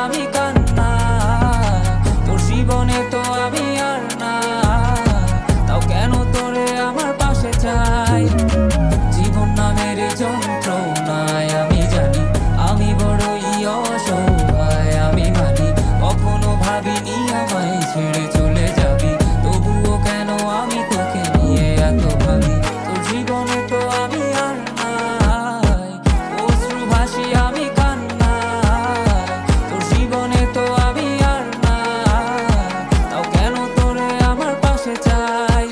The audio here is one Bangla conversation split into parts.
আমি কান্না, তোর জীবনে তো আমি আর না, তাও কেন তোরে আমার পাশে চাই। জীবন নামের যন্ত্রণায় আমি জানি আমি বড়ই অসহায়, আমি মানি কখনো ভাবিনি আমায় ছেড়ে চলে যাবি, তবুও কেন আমি তোকে নিয়ে এত ভাবি। তোর জীবনে তো আমি আর নাই, অশ্রু ভাসি আমি কান্না, তোর জীবনে তো আমি আর নাই, তাও কেন তোরে আমার পাশে চাই।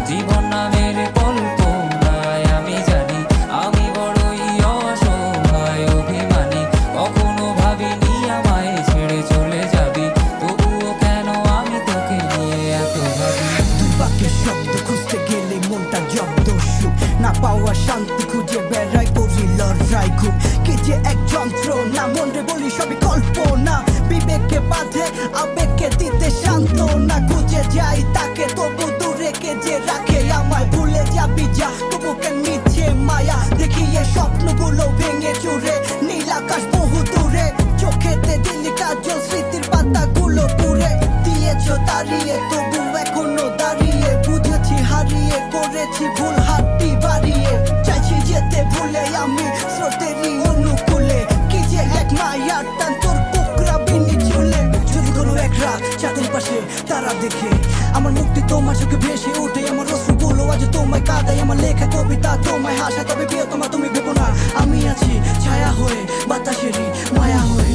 জীবন নামের কল্পনায় আমি জানি আমি বড়ই অসহায়, অভিমানী কখনো ভাবিনি আমায় ছেড়ে চলে যাবি, তবুও কেন আমি তোকে নিয়ে এত ভাবি। দুই বাক্যের শব্দ খুঁজতে গেলে মনটা জব্দ, সুখ না পাওয়া শান্তি খুঁজে বেড়াই, করি লড়াই খুব কি যে এক যন্ত্রণা, মন রে বলি সবই কল্পনা, বিবেককে বাঁধে আবেগকে দিতে শান্তনা, খুঁজে যাই তাকে তবু দূরে কে যে রাখে আমায়, ভুলে যাবি যা তবু কেন মিছে মায়া, দেখিয়ে স্বপ্নগুলো ভেঙে চুরে, নীল আকাশ বহু দূরে, চোখেতে দিলি কাজল স্মৃতির পাতাগুলো পুড়ে দিয়েছ দাঁড়িয়ে, তবু এখনো দাঁড়িয়ে, বুঝেছি হারিয়ে করেছি ভুল, হাতটি বাড়িয়ে চাইছি যেতে ভুলে আমি স্রোতেরই অনুকূলে, কি যে এক মায়ার টান তোর কোকরা বিনি চুলে। যদি কোনো এক রাত চাঁদের পাশে তারা দেখে আমার মুক্তি তোমার চোখে ভেসে ওঠে, আমার অশ্রুগুলো আজ তোমায় কাঁদাই, আমার লেখা কবিতা তোমায় হাসা, তবে প্রিয় তোমার তুমি ভেবো না আমি আছি ছায়া হয়ে বাতাসেরই মায়া হয়ে।